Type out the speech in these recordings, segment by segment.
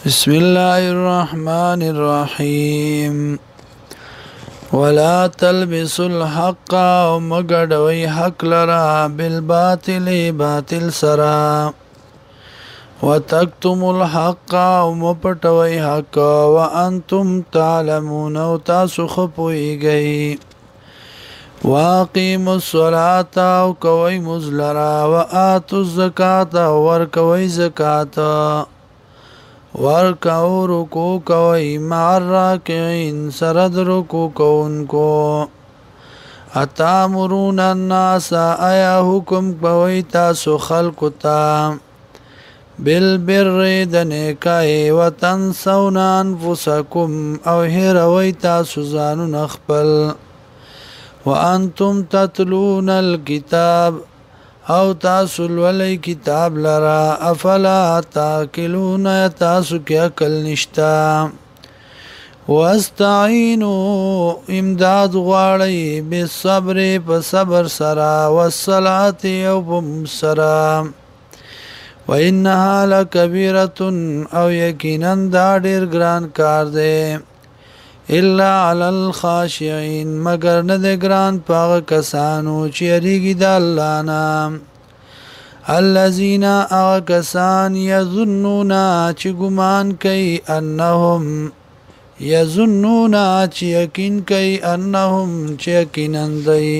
بسم الله الرحمن الرحيم ولا تلبسوا الحق ومقدوي حق لرا بالباطل باطل سرا وتكتموا الحق ومپټوي حق وانتم تعلمون وتاسو خپويږئ واقيموا الصلاة وكوي مزلرا وآتوا الزكاة وركوي زكاة ورکاو رکو کوي مع الراکعين سرد رکو کونکو اتامرون الناس ایا حکم کوي تاسو خلق تا بالبر د نیکای وتنسون انفسکم او هروي تاسو ځانو خپل وانتم تتلون الكتاب او تاسو ولي کتاب لرا افلا تاکلون تاسو کې عقل نشتا واستعینوا امداد غواړی بالصبر په صبر سرا والصلاه او سرا وانها لکبیره او یقینا دا ډیر ګران کار دی الا علی الخاشعين مگر نه د ګران پاغه کسانو چې ریګی د الله نام الذين اغكسان يظنون چې ګمان کوي انهم يظنون چې یقین کوي انهم چې یقینن دی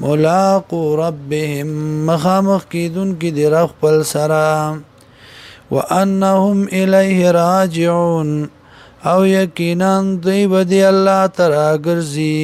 ملاقو ربهم مخامخ کیدون کی دی رخ پل سرا وانهم الیه راجعون او یقینا دی بدی الله ترا ګرځي